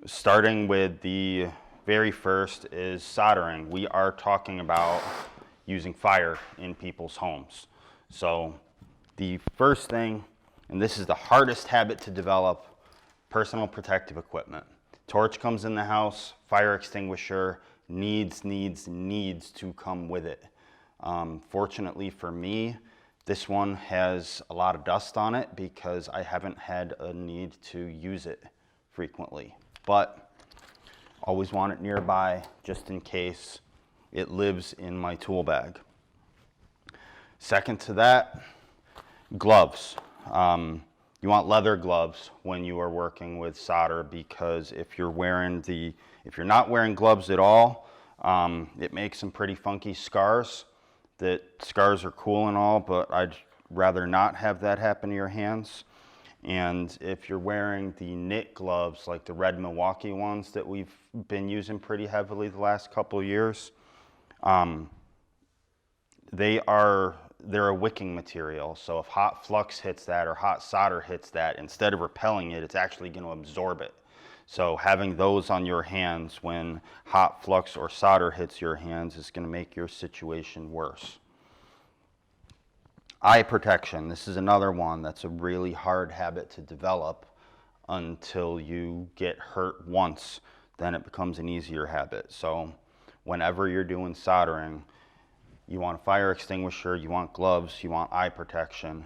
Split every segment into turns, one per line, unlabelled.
Starting with the very first is soldering. We are talking about using fire in people's homes. So the first thing, and this is the hardest habit to develop, personal protective equipment. Torch comes in the house, fire extinguisher needs to come with it. Fortunately for me, this one has a lot of dust on it because I haven't had a need to use it frequently. But always want it nearby just in case it lives in my tool bag. Second to that, gloves. You want leather gloves when you are working with solder, because if you're not wearing gloves at all, it makes some pretty funky scars. That scars are cool and all, but I'd rather not have that happen to your hands. And if you're wearing the knit gloves, like the red Milwaukee ones that we've been using pretty heavily the last couple of years, they're a wicking material. So if hot flux hits that or hot solder hits that, instead of repelling it, it's actually going to absorb it. So having those on your hands when hot flux or solder hits your hands is going to make your situation worse. Eye protection. This is another one that's a really hard habit to develop until you get hurt once. Then it becomes an easier habit. So whenever you're doing soldering, you want a fire extinguisher, you want gloves, you want eye protection,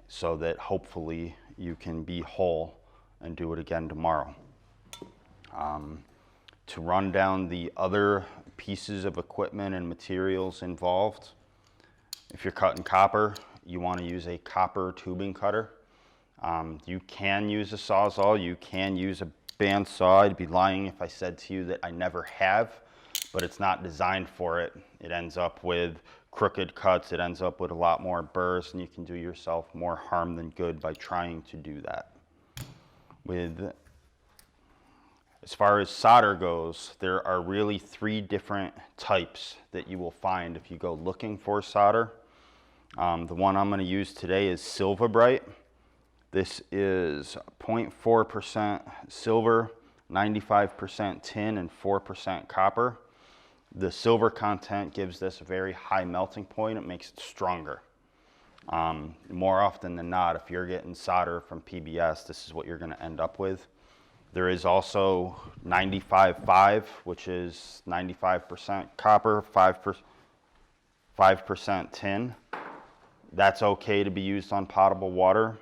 so that hopefully you can be whole and do it again tomorrow. To run down the other pieces of equipment and materials involved, if you're cutting copper, you want to use a copper tubing cutter. You can use a Sawzall, you can use a bandsaw. I'd be lying if I said to you that I never have, but it's not designed for it. It ends up with crooked cuts, it ends up with a lot more burrs, and you can do yourself more harm than good by trying to do that. As far as solder goes, there are really 3 different types that you will find if you go looking for solder. The one I'm going to use today is Silva Bright. This is 0.4% silver, 95% tin, and 4% copper. The silver content gives this a very high melting point. It makes it stronger. More often than not, if you're getting solder from PBS, this is what you're going to end up with. There is also 95.5, which is 95% copper, 5% tin. That's okay to be used on potable water.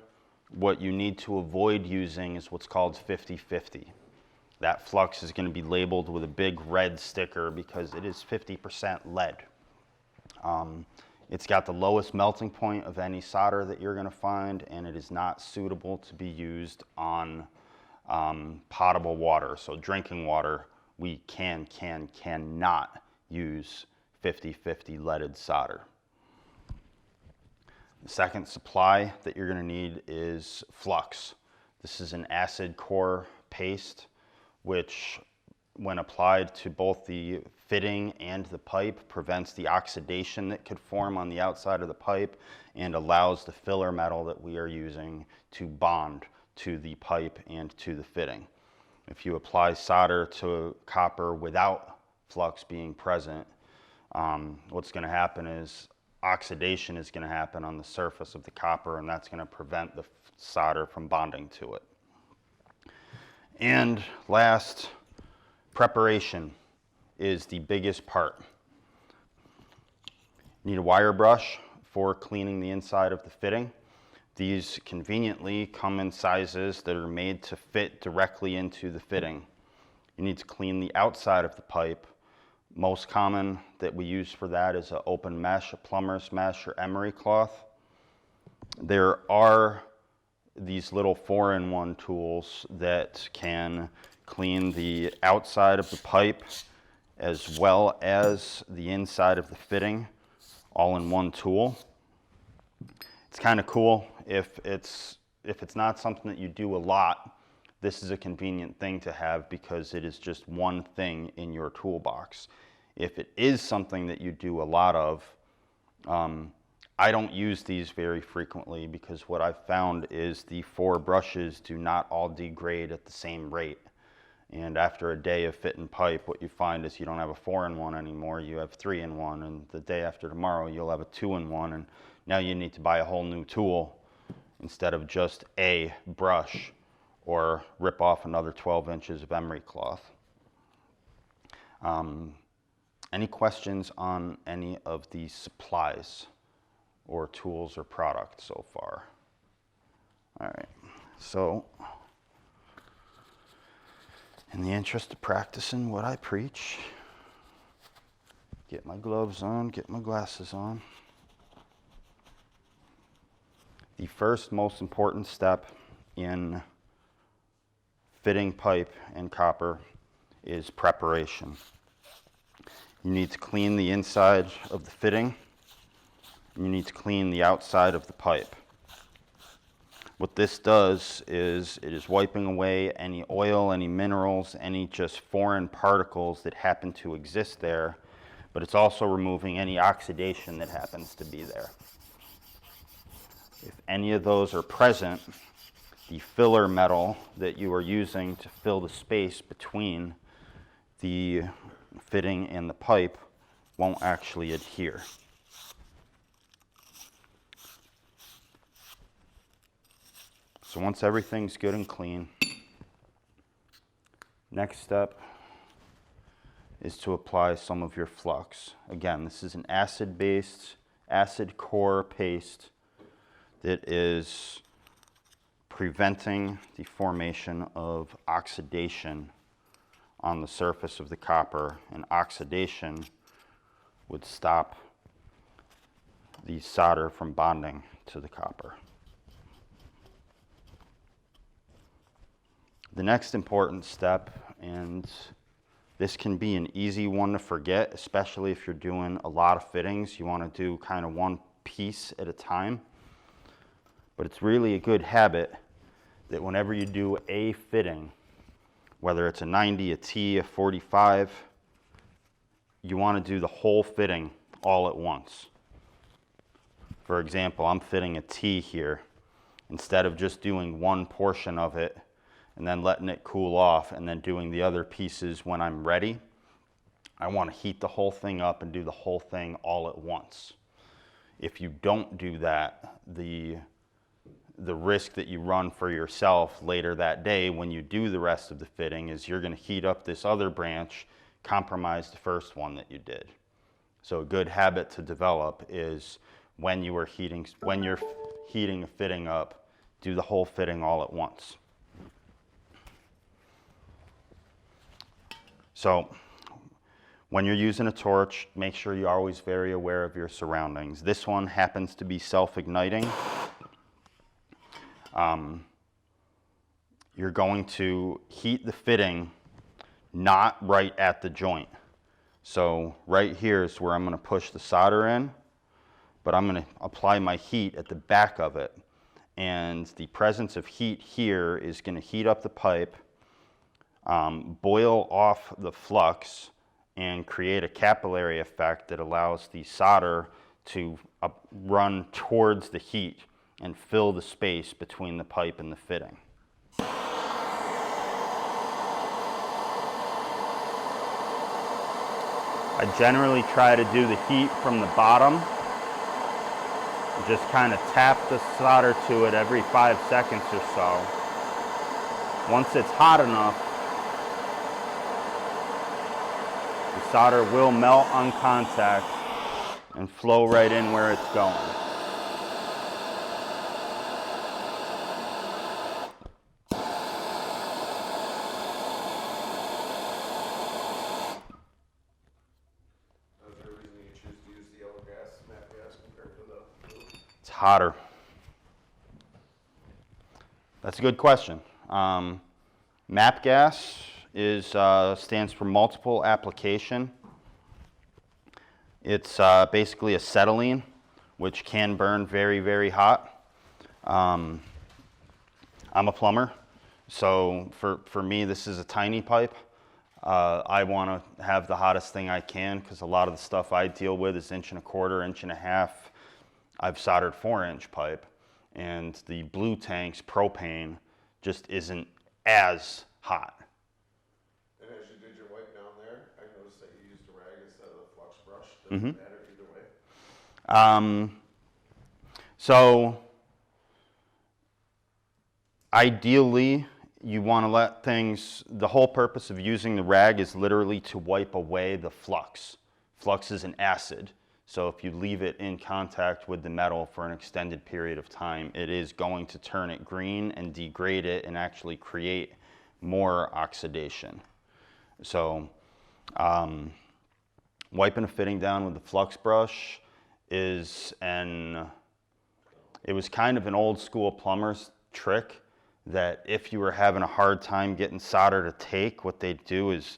What you need to avoid using is what's called 50-50. That flux is going to be labeled with a big red sticker because it is 50% lead. It's got the lowest melting point of any solder that you're going to find, and it is not suitable to be used on potable water. So drinking water, we cannot use 50-50 leaded solder. The second supply that you're going to need is Flux. This is an acid core paste, which when applied to both the fitting and the pipe prevents the oxidation that could form on the outside of the pipe and allows the filler metal that we are using to bond to the pipe and to the fitting. If you apply solder to copper without flux being present, what's going to happen is oxidation is going to happen on the surface of the copper, and that's going to prevent the solder from bonding to it. And last, preparation is the biggest part. You need a wire brush for cleaning the inside of the fitting. These conveniently come in sizes that are made to fit directly into the fitting. You need to clean the outside of the pipe. Most common that we use for that is an open mesh, a plumber's mesh, or emery cloth. There are these little 4-in-1 tools that can clean the outside of the pipe as well as the inside of the fitting, all in one tool. It's kind of cool. If it's not something that you do a lot, this is a convenient thing to have because it is just one thing in your toolbox. If it is something that you do a lot of, I don't use these very frequently because what I've found is the 4 brushes do not all degrade at the same rate. And after a day of fitting pipe, what you find is you don't have a 4-in-1 anymore, you have 3-in-1, and the day after tomorrow you'll have a 2-in-1, and now you need to buy a whole new tool instead of just a brush or rip off another 12 inches of emery cloth. Any questions on any of these supplies or tools or products so far? All right, so in the interest of practicing what I preach, get my gloves on, get my glasses on. The first most important step in fitting pipe and copper is preparation. You need to clean the inside of the fitting. You need to clean the outside of the pipe. What this does is it is wiping away any oil, any minerals, any just foreign particles that happen to exist there, but it's also removing any oxidation that happens to be there. If any of those are present, the filler metal that you are using to fill the space between the fitting and the pipe won't actually adhere. So once everything's good and clean, next step is to apply some of your flux. Again, this is an acid-based, acid core paste that is preventing the formation of oxidation on the surface of the copper, and oxidation would stop the solder from bonding to the copper. The next important step, and this can be an easy one to forget, especially if you're doing a lot of fittings. You want to do kind of one piece at a time. But it's really a good habit that whenever you do a fitting, whether it's a 90, a T, a 45, you want to do the whole fitting all at once. For example, I'm fitting a T here. Instead of just doing one portion of it and then letting it cool off and then doing the other pieces when I'm ready, I want to heat the whole thing up and do the whole thing all at once. If you don't do that, the risk that you run for yourself later that day when you do the rest of the fitting is you're going to heat up this other branch, compromise the first one that you did. So a good habit to develop is when you're heating a fitting up, do the whole fitting all at once. So when you're using a torch, make sure you're always very aware of your surroundings. This one happens to be self-igniting. You're going to heat the fitting not right at the joint. So right here is where I'm going to push the solder in, but I'm going to apply my heat at the back of it. And the presence of heat here is going to heat up the pipe, boil off the flux, and create a capillary effect that allows the solder to run towards the heat and fill the space between the pipe and the fitting. I generally try to do the heat from the bottom. Just kind of tap the solder to it every 5 seconds or so. Once it's hot enough, the solder will melt on contact and flow right in where it's going. It's hotter. That's a good question. MAP gas stands for multiple application. It's basically acetylene, which can burn very, very hot. I'm a plumber, so for me this is a tiny pipe. I want to have the hottest thing I can because a lot of the stuff I deal with is 1.25 inches, 1.5 inches. I've soldered 4-inch pipe, and the blue tanks propane just isn't as hot.
Does it matter either way?
So ideally, you want to let things, the whole purpose of using the rag is literally to wipe away the flux. Flux is an acid, so if you leave it in contact with the metal for an extended period of time, it is going to turn it green and degrade it and actually create more oxidation. So wiping a fitting down with the flux brush is it was kind of an old school plumber's trick, that if you were having a hard time getting solder to take, what they'd do is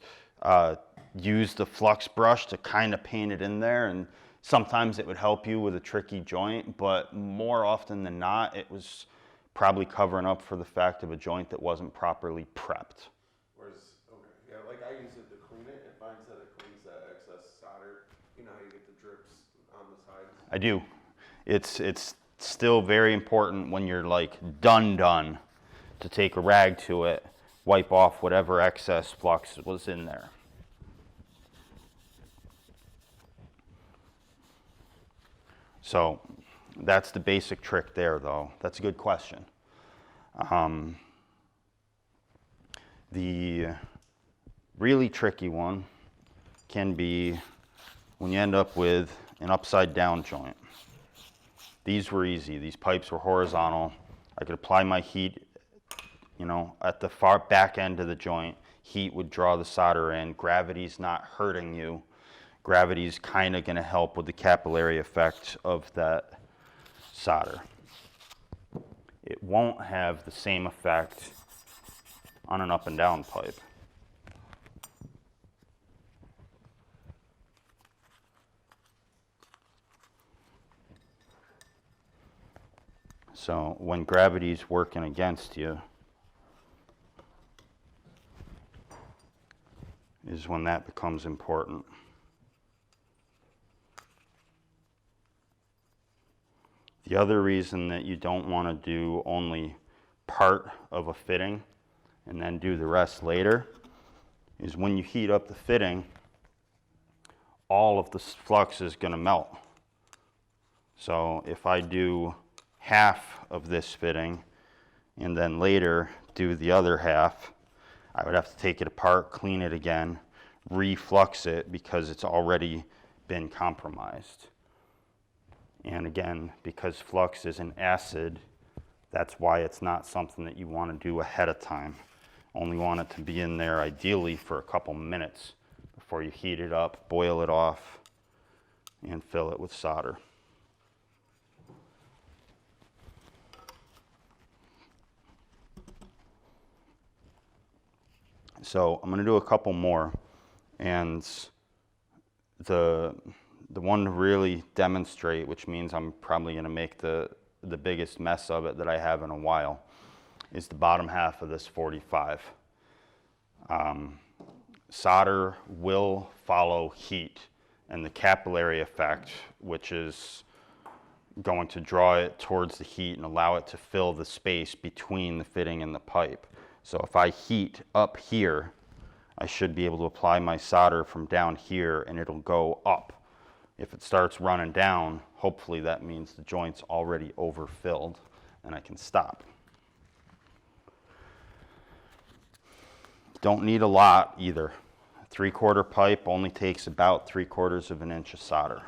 use the flux brush to kind of paint it in there, and sometimes it would help you with a tricky joint, but more often than not, it was probably covering up for the fact of a joint that wasn't properly prepped.
Okay, yeah, like I use it to clean it. It finds that it cleans that excess solder. You know how you get the drips on the sides?
I do. It's still very important when you're like done to take a rag to it, wipe off whatever excess flux was in there. So that's the basic trick there, though. That's a good question. The really tricky one can be when you end up with an upside down joint. These were easy. These pipes were horizontal. I could apply my heat, at the far back end of the joint. Heat would draw the solder in. Gravity's not hurting you. Gravity's kind of going to help with the capillary effect of that solder. It won't have the same effect on an up and down pipe. So when gravity's working against you is when that becomes important. The other reason that you don't want to do only part of a fitting and then do the rest later is when you heat up the fitting, all of the flux is going to melt. So if I do half of this fitting and then later do the other half, I would have to take it apart, clean it again, reflux it because it's already been compromised. And again, because flux is an acid, that's why it's not something that you want to do ahead of time. Only want it to be in there ideally for a couple minutes before you heat it up, boil it off, and fill it with solder. So I'm going to do a couple more, and the one to really demonstrate, which means I'm probably going to make the biggest mess of it that I have in a while, is the bottom half of this 45. Solder will follow heat, and the capillary effect, which is going to draw it towards the heat and allow it to fill the space between the fitting and the pipe. So if I heat up here, I should be able to apply my solder from down here and it'll go up. If it starts running down, hopefully that means the joint's already overfilled and I can stop. Don't need a lot either. A 3/4 pipe only takes about 3/4 of an inch of solder.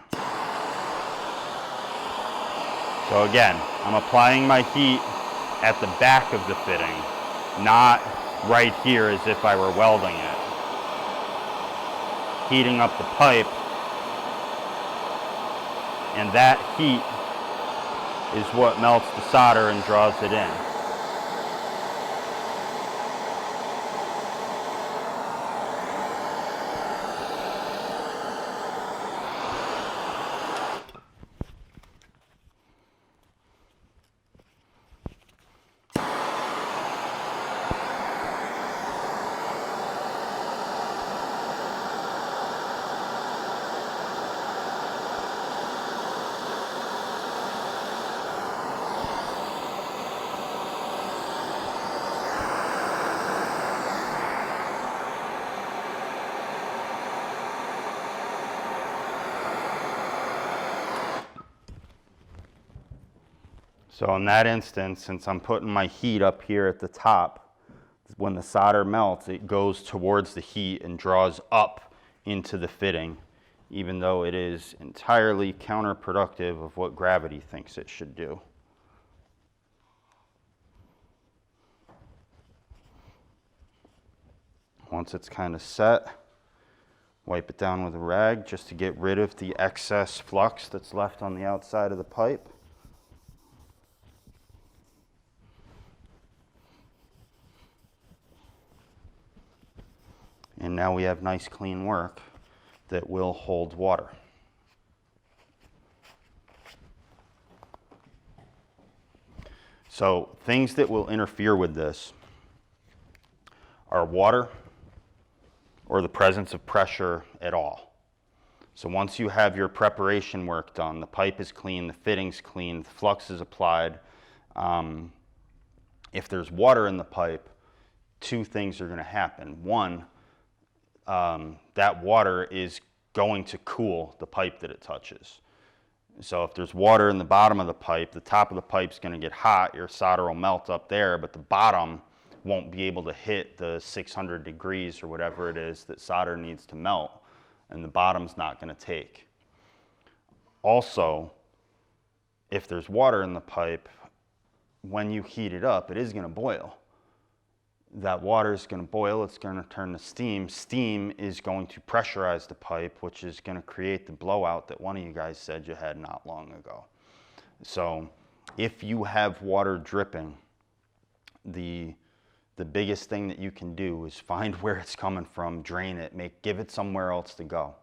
So again, I'm applying my heat at the back of the fitting, not right here as if I were welding it. Heating up the pipe, and that heat is what melts the solder and draws it in. So in that instance, since I'm putting my heat up here at the top, when the solder melts, it goes towards the heat and draws up into the fitting, even though it is entirely counterproductive of what gravity thinks it should do. Once it's kind of set, wipe it down with a rag just to get rid of the excess flux that's left on the outside of the pipe. And now we have nice clean work that will hold water. So things that will interfere with this are water or the presence of pressure at all. So once you have your preparation work done, the pipe is clean, the fitting's clean, the flux is applied, if there's water in the pipe, two things are going to happen. One, that water is going to cool the pipe that it touches. So if there's water in the bottom of the pipe, the top of the pipe's going to get hot, your solder will melt up there, but the bottom won't be able to hit the 600 degrees or whatever it is that solder needs to melt, and the bottom's not going to take. Also, if there's water in the pipe, when you heat it up, it is going to boil. That water is going to boil, it's going to turn to steam. Steam is going to pressurize the pipe, which is going to create the blowout that one of you guys said you had not long ago. So if you have water dripping, the biggest thing that you can do is find where it's coming from, drain it, give it somewhere else to go.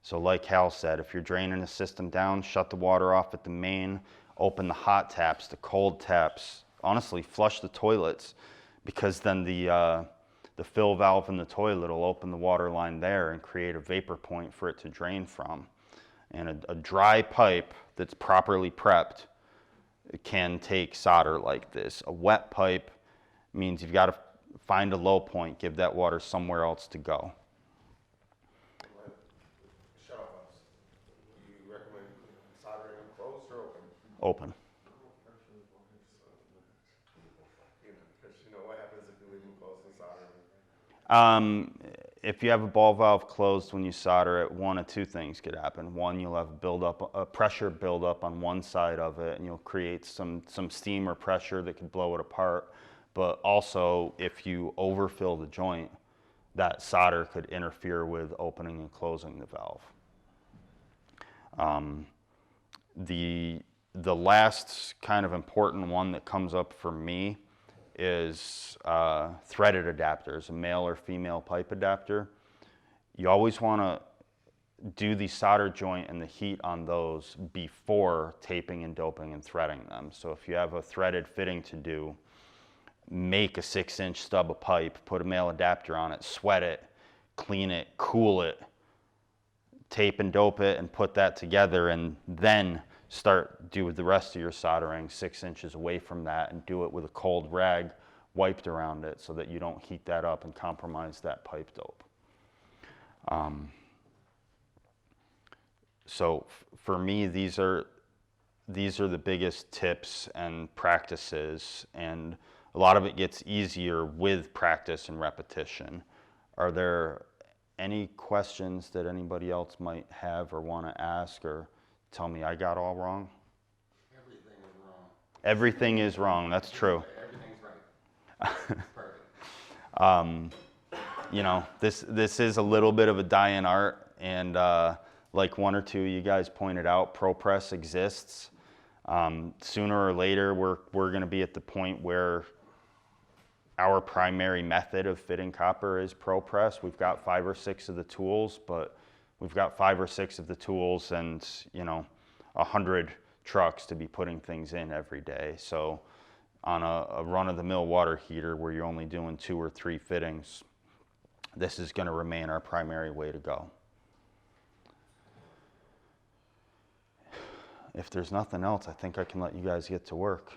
So like Hal said, if you're draining the system down, shut the water off at the main, open the hot taps, the cold taps, honestly flush the toilets, because then the fill valve in the toilet will open the water line there and create a vapor point for it to drain from. And a dry pipe that's properly prepped can take solder like this. A wet pipe means you've got to find a low point, give that water somewhere else to go.
Shut-off valves. Do you recommend soldering them closed or open?
Open.
Because you know what happens if you leave them closed and solder them?
If you have a ball valve closed when you solder it, one of two things could happen. One, you'll have a pressure buildup on one side of it, and you'll create some steam or pressure that could blow it apart. But also, if you overfill the joint, that solder could interfere with opening and closing the valve. The last kind of important one that comes up for me is threaded adapters, a male or female pipe adapter. You always want to do the solder joint and the heat on those before taping and doping and threading them. So if you have a threaded fitting to do, make a 6-inch stub of pipe, put a male adapter on it, sweat it, clean it, cool it, tape and dope it, and put that together, and then do the rest of your soldering 6 inches away from that, and do it with a cold rag wiped around it so that you don't heat that up and compromise that pipe dope. So for me, these are the biggest tips and practices, and a lot of it gets easier with practice and repetition. Are there any questions that anybody else might have or want to ask, or tell me I got all wrong?
Everything is wrong.
Everything is wrong, that's true.
Everything's right. Perfect.
You know, this is a little bit of a dying art, and like one or two of you guys pointed out, ProPress exists. Sooner or later, we're going to be at the point where our primary method of fitting copper is ProPress. We've got 5 or 6 of the tools, but we've got 5 or 6 of the tools and, 100 trucks to be putting things in every day. So on a run-of-the-mill water heater where you're only doing 2 or 3 fittings, this is going to remain our primary way to go. If there's nothing else, I think I can let you guys get to work.